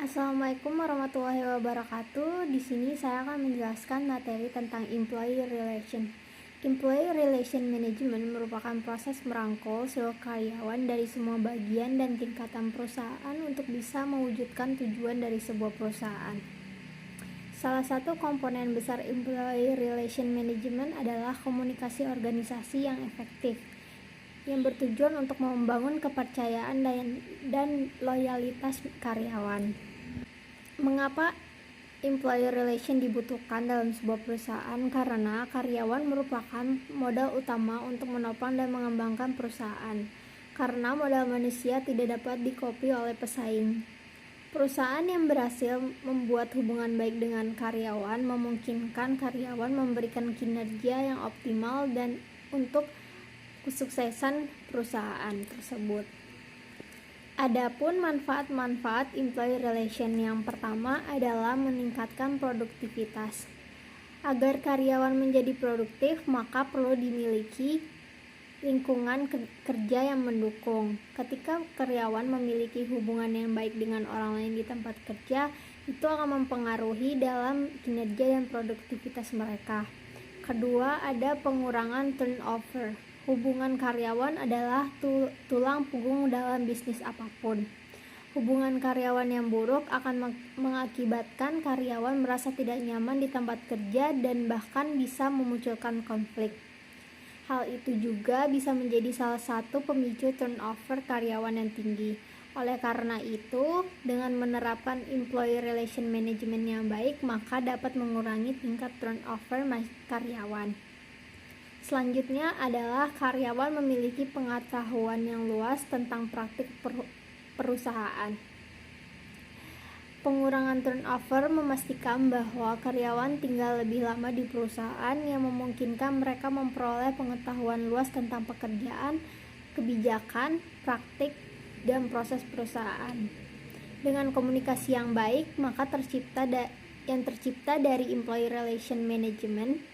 Assalamualaikum warahmatullahi wabarakatuh. Di sini saya akan menjelaskan materi tentang employee relation. Employee relation management merupakan proses merangkul seluruh karyawan dari semua bagian dan tingkatan perusahaan untuk bisa mewujudkan tujuan dari sebuah perusahaan. Salah satu komponen besar employee relation management adalah komunikasi organisasi yang efektif, yang bertujuan untuk membangun kepercayaan dan loyalitas karyawan. Mengapa employee relation dibutuhkan dalam sebuah perusahaan? Karena karyawan merupakan modal utama untuk menopang dan mengembangkan perusahaan. Karena modal manusia tidak dapat dikopi oleh pesaing. Perusahaan yang berhasil membuat hubungan baik dengan karyawan memungkinkan karyawan memberikan kinerja yang optimal dan untuk kesuksesan perusahaan tersebut. Adapun manfaat-manfaat employee relation yang pertama adalah meningkatkan produktivitas. Agar karyawan menjadi produktif, maka perlu dimiliki lingkungan kerja yang mendukung. Ketika karyawan memiliki hubungan yang baik dengan orang lain di tempat kerja, itu akan mempengaruhi dalam kinerja dan produktivitas mereka. Kedua, ada pengurangan turnover. Hubungan karyawan adalah tulang punggung dalam bisnis apapun. Hubungan karyawan yang buruk akan mengakibatkan karyawan merasa tidak nyaman di tempat kerja dan bahkan bisa memunculkan konflik. Hal itu juga bisa menjadi salah satu pemicu turnover karyawan yang tinggi. Oleh karena itu, dengan menerapkan employee relation management yang baik, maka dapat mengurangi tingkat turnover karyawan. Selanjutnya adalah karyawan memiliki pengetahuan yang luas tentang praktik perusahaan. Pengurangan turnover memastikan bahwa karyawan tinggal lebih lama di perusahaan yang memungkinkan mereka memperoleh pengetahuan luas tentang pekerjaan, kebijakan, praktik, dan proses perusahaan. Dengan komunikasi yang baik, maka tercipta dari employee relation management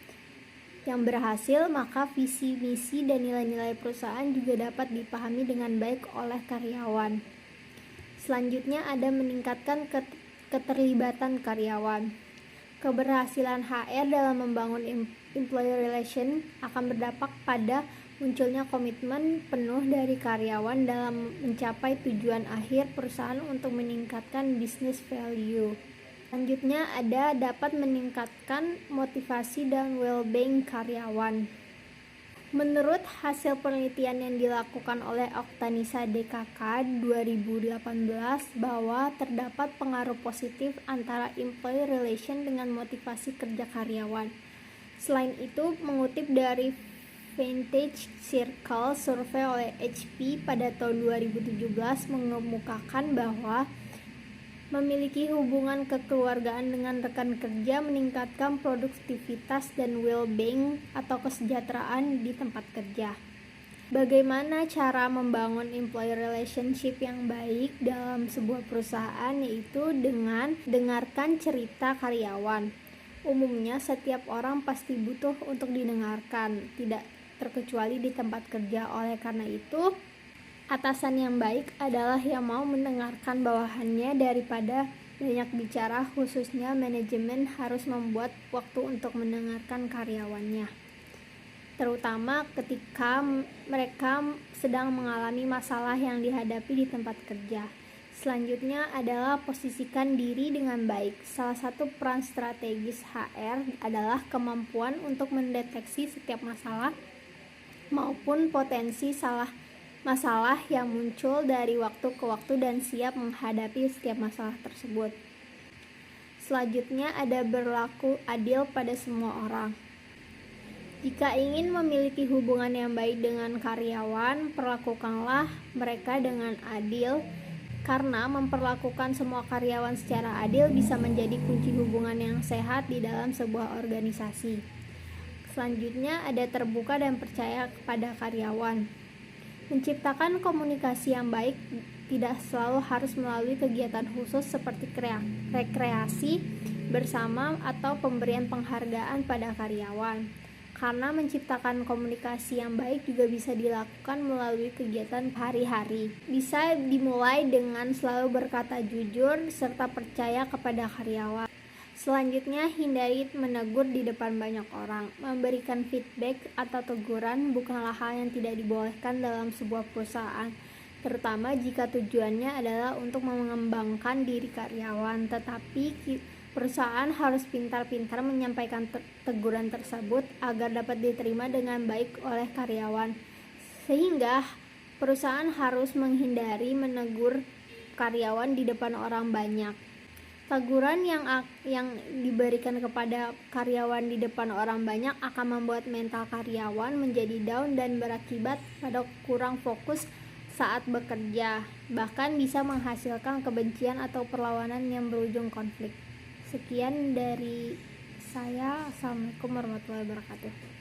yang berhasil, maka visi, misi, dan nilai-nilai perusahaan juga dapat dipahami dengan baik oleh karyawan. Selanjutnya ada meningkatkan keterlibatan karyawan. Keberhasilan HR dalam membangun employee relation akan berdampak pada munculnya komitmen penuh dari karyawan dalam mencapai tujuan akhir perusahaan untuk meningkatkan business value. Selanjutnya ada dapat meningkatkan motivasi dan well-being karyawan. Menurut hasil penelitian yang dilakukan oleh Oktanisa DKK 2018 bahwa terdapat pengaruh positif antara employee relation dengan motivasi kerja karyawan. Selain itu, mengutip dari Vantage Circle survei oleh HP pada tahun 2017 mengemukakan bahwa memiliki hubungan kekeluargaan dengan rekan kerja meningkatkan produktivitas dan well-being atau kesejahteraan di tempat kerja. Bagaimana cara membangun employee relationship yang baik dalam sebuah perusahaan? Yaitu dengan dengarkan cerita karyawan. Umumnya setiap orang pasti butuh untuk didengarkan, tidak terkecuali di tempat kerja. Oleh karena itu, atasan yang baik adalah yang mau mendengarkan bawahannya daripada banyak bicara, khususnya manajemen harus membuat waktu untuk mendengarkan karyawannya, terutama ketika mereka sedang mengalami masalah yang dihadapi di tempat kerja. Selanjutnya adalah posisikan diri dengan baik. Salah satu peran strategis HR adalah kemampuan untuk mendeteksi setiap masalah maupun potensi masalah yang muncul dari waktu ke waktu dan siap menghadapi setiap masalah tersebut. Selanjutnya ada berlaku adil pada semua orang. Jika ingin memiliki hubungan yang baik dengan karyawan, perlakukanlah mereka dengan adil, karena memperlakukan semua karyawan secara adil bisa menjadi kunci hubungan yang sehat di dalam sebuah organisasi. Selanjutnya ada terbuka dan percaya kepada karyawan. Menciptakan komunikasi yang baik tidak selalu harus melalui kegiatan khusus seperti rekreasi bersama atau pemberian penghargaan pada karyawan. karena menciptakan komunikasi yang baik juga bisa dilakukan melalui kegiatan hari-hari. Bisa dimulai dengan selalu berkata jujur serta percaya kepada karyawan. Selanjutnya, hindari menegur di depan banyak orang. Memberikan feedback atau teguran bukanlah hal yang tidak dibolehkan dalam sebuah perusahaan, terutama jika tujuannya adalah untuk mengembangkan diri karyawan. Tetapi perusahaan harus pintar-pintar menyampaikan teguran tersebut agar dapat diterima dengan baik oleh karyawan. Sehingga perusahaan harus menghindari menegur karyawan di depan orang banyak. Teguran yang diberikan kepada karyawan di depan orang banyak akan membuat mental karyawan menjadi down dan berakibat pada kurang fokus saat bekerja, bahkan bisa menghasilkan kebencian atau perlawanan yang berujung konflik. Sekian dari saya. Assalamualaikum warahmatullahi wabarakatuh.